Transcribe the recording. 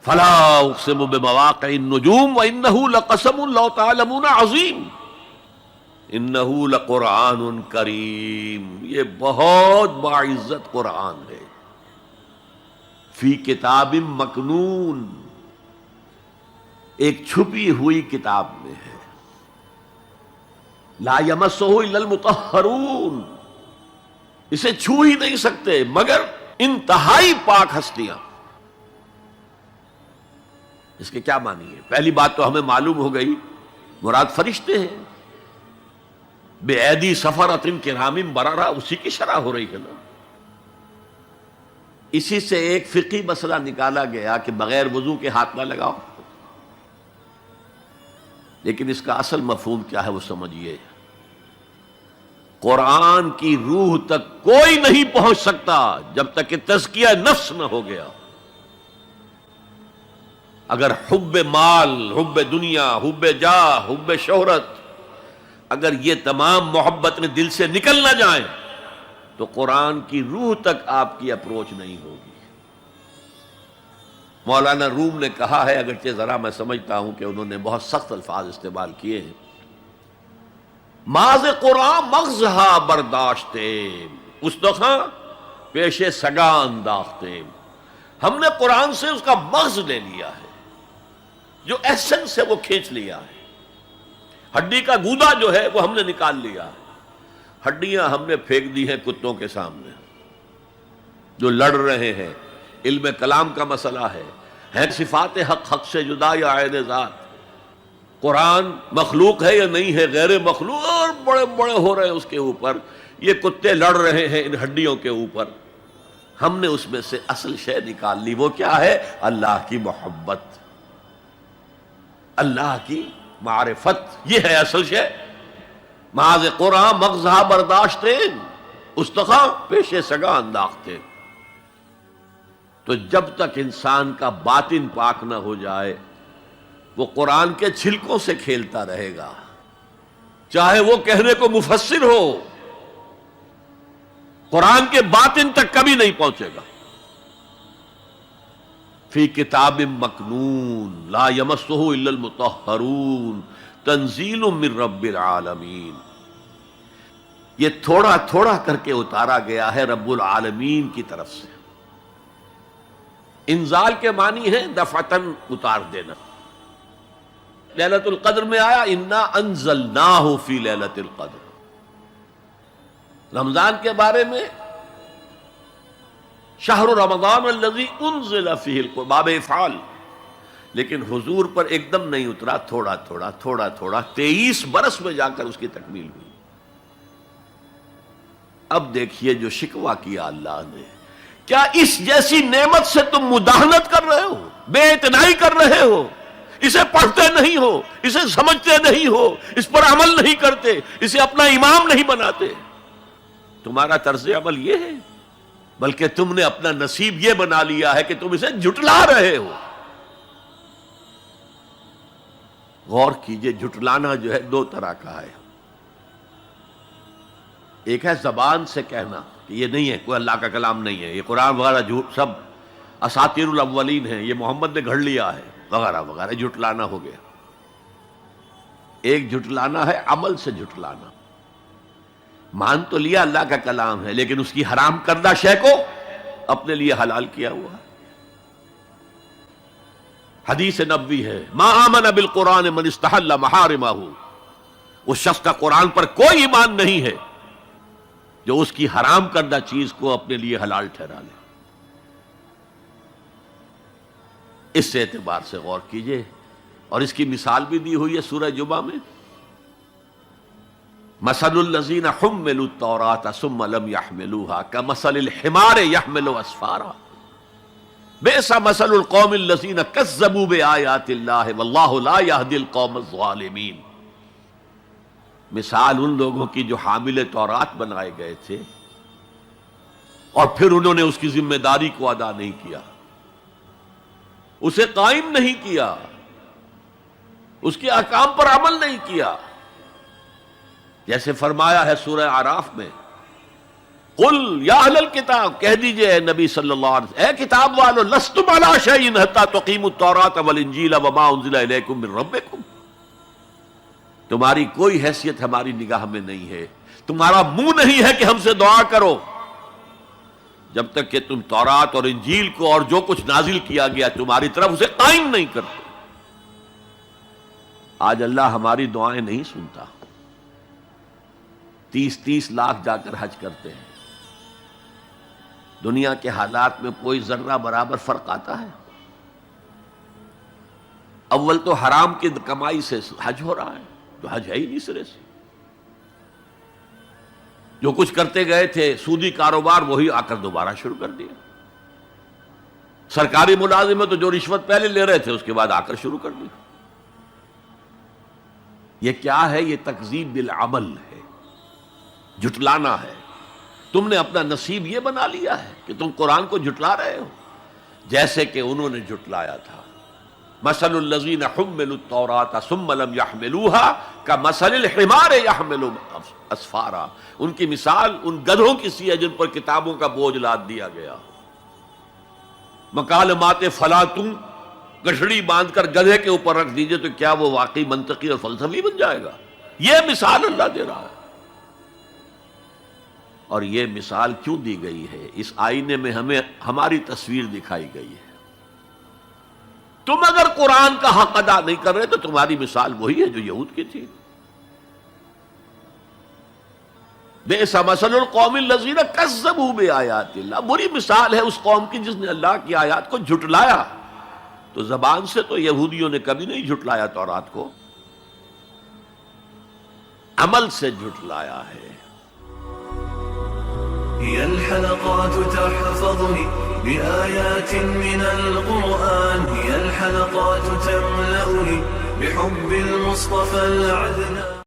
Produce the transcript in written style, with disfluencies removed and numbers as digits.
فلا اقسم بمواقع النجوم وانه لقسم لو تعلمون عظیم انه لقرآن کریم، یہ بہت باعزت قرآن ہے، فی کتاب مکنون، ایک چھپی ہوئی کتاب میں ہے، لا یمسہ الا المطہرون، اسے چھو ہی نہیں سکتے مگر انتہائی پاک ہستیاں۔ اس کے کیا معنی ہے؟ پہلی بات تو ہمیں معلوم ہو گئی، مراد فرشتے ہیں، بے ایدی سفرۃ کرام بررہ، اسی کی شرح ہو رہی ہے نا۔ اسی سے ایک فقہی مسئلہ نکالا گیا کہ بغیر وضو کے ہاتھ نہ لگاؤ، لیکن اس کا اصل مفہوم کیا ہے وہ سمجھیے۔ قرآن کی روح تک کوئی نہیں پہنچ سکتا جب تک کہ تزکیہ نفس نہ ہو گیا۔ اگر حب مال، حب دنیا، حب جاہ، حب شہرت، اگر یہ تمام محبتیں دل سے نکل نہ جائیں تو قرآن کی روح تک آپ کی اپروچ نہیں ہوگی۔ مولانا روم نے کہا ہے، اگرچہ ذرا میں سمجھتا ہوں کہ انہوں نے بہت سخت الفاظ استعمال کیے ہیں، ماز قرآن مغزہا برداشتے استخاں پیش سگاں انداختے، ہم نے قرآن سے اس کا مغز لے لیا ہے، جو ایسنس ہے وہ کھینچ لیا ہے، ہڈی کا گودا جو ہے وہ ہم نے نکال لیا ہے، ہڈیاں ہم نے پھینک دی ہیں کتوں کے سامنے جو لڑ رہے ہیں۔ علم کلام کا مسئلہ ہے صفات حق حق سے جدا یا عین ذات، قرآن مخلوق ہے یا نہیں ہے، غیر مخلوق، اور بڑے بڑے ہو رہے ہیں اس کے اوپر، یہ کتے لڑ رہے ہیں ان ہڈیوں کے اوپر۔ ہم نے اس میں سے اصل شے نکال لی، وہ کیا ہے؟ اللہ کی محبت، اللہ کی معرفت، یہ ہے اصل شے۔ ماذ قرآن مغزہ برداشتے استخاں پیش سگاں انداختے۔ تو جب تک انسان کا باطن پاک نہ ہو جائے وہ قرآن کے چھلکوں سے کھیلتا رہے گا، چاہے وہ کہنے کو مفسر ہو، قرآن کے باطن تک کبھی نہیں پہنچے گا۔ فی کتاب مکنون لا یمسہ الا المطہرون تنزیل من رب العالمین، یہ تھوڑا تھوڑا کر کے اتارا گیا ہے رب العالمین کی طرف سے۔ انزال کے معنی ہے دفعتاً اتار دینا۔ لیلۃ القدر میں آیا انا انزلناہ فی لیلۃ القدر، رمضان کے بارے میں شہر رمضان الذی انزل فیہ القرآن، باب افعال، لیکن حضور پر ایک دم نہیں اترا، تھوڑا تھوڑا تھوڑا تھوڑا 23 برس میں جا کر اس کی تکمیل ہوئی۔ اب دیکھیے جو شکوہ کیا اللہ نے، کیا اس جیسی نعمت سے تم مداہنت کر رہے ہو، بے اعتنائی کر رہے ہو، اسے پڑھتے نہیں ہو، اسے سمجھتے نہیں ہو، اس پر عمل نہیں کرتے، اسے اپنا امام نہیں بناتے؟ تمہارا طرز عمل یہ ہے، بلکہ تم نے اپنا نصیب یہ بنا لیا ہے کہ تم اسے جھٹلا رہے ہو۔ غور کیجئے، جھٹلانا جو ہے دو طرح کا ہے، ایک ہے زبان سے کہنا کہ یہ نہیں ہے، کوئی اللہ کا کلام نہیں ہے، یہ قرآن وغیرہ جھوٹ، سب اساطیر الاولین ہیں، یہ محمد نے گھڑ لیا ہے وغیرہ وغیرہ، جھٹلانا ہو گیا۔ ایک جھٹلانا ہے عمل سے جھٹلانا، مان تو لیا اللہ کا کلام ہے لیکن اس کی حرام کردہ شے کو اپنے لیے حلال کیا ہوا۔ حدیث نبوی ہے ما آمن بالقرآن من استحل محارمہ، اس شخص کا قرآن پر کوئی ایمان نہیں ہے جو اس کی حرام کردہ چیز کو اپنے لیے حلال ٹھہرا لے۔ اس اعتبار سے غور کیجئے، اور اس کی مثال بھی دی ہوئی ہے سورہ جمعہ میں، مثل الذین حملوا التوراۃ ثم لم يحملوها كمثل الحمار يحمل اسفارا بئس مثل القوم الذین کذبوا بآیات اللہ واللہ لا يهدی القوم الظالمین۔ مثال ان لوگوں کی جو حامل تورات بنائے گئے تھے اور پھر انہوں نے اس کی ذمہ داری کو ادا نہیں کیا، اسے قائم نہیں کیا، اس کے احکام پر عمل نہیں کیا۔ جیسے فرمایا ہے سورہ اعراف میں قل یا اہل الکتاب، کہہ دیجئے اے نبی صلی اللہ علیہ وسلم، اے کتاب والو، لستم علی شیء حتی تقیموا التوراۃ والانجیل وما انزل الیکم من ربکم، تمہاری کوئی حیثیت ہماری نگاہ میں نہیں ہے، تمہارا منہ نہیں ہے کہ ہم سے دعا کرو جب تک کہ تم تورات اور انجیل کو اور جو کچھ نازل کیا گیا تمہاری طرف اسے قائم نہیں کرتے۔ آج اللہ ہماری دعائیں نہیں سنتا، 30 لاکھ جا کر حج کرتے ہیں، دنیا کے حالات میں کوئی ذرہ برابر فرق آتا ہے؟ اول تو حرام کی کمائی سے حج ہو رہا ہے، تو حج ہے ہی نہیں سرے سے، جو کچھ کرتے گئے تھے سودی کاروبار وہی آ کر دوبارہ شروع کر دیا، سرکاری ملازم تو جو رشوت پہلے لے رہے تھے اس کے بعد آ کر شروع کر دی۔ یہ کیا ہے؟ یہ تکذیب بالعمل ہے، جھٹلانا ہے۔ تم نے اپنا نصیب یہ بنا لیا ہے کہ تم قرآن کو جھٹلا رہے ہو، جیسے کہ انہوں نے جھٹلایا تھا۔ مثل الذین حملوا التوراۃ ثم لم يحملوها كمثل الحمار يحمل اسفارا، ان کی مثال ان گدھوں کی سی ہے جن پر کتابوں کا بوجھ لاد دیا گیا۔ مکالمات فلاطوں، گٹھڑی باندھ کر گدھے کے اوپر رکھ دیجئے تو کیا وہ واقعی منطقی اور فلسفی بن جائے گا؟ یہ مثال اللہ دے رہا ہے۔ اور یہ مثال کیوں دی گئی ہے؟ اس آئینے میں ہمیں ہماری تصویر دکھائی گئی ہے۔ تم اگر قرآن کا حق ادا نہیں کر رہے تو تمہاری مثال وہی ہے جو یہود کی تھی۔ بئس مثل القوم الذین کذبوا بآیات اللہ، بری مثال ہے اس قوم کی جس نے اللہ کی آیات کو جھٹلایا۔ تو زبان سے تو یہودیوں نے کبھی نہیں جھٹلایا تورات کو، عمل سے جھٹلایا ہے۔ هي الحلقات تحفظني بآيات من القرآن، هي الحلقات تملأني بحب المصطفى العدنان.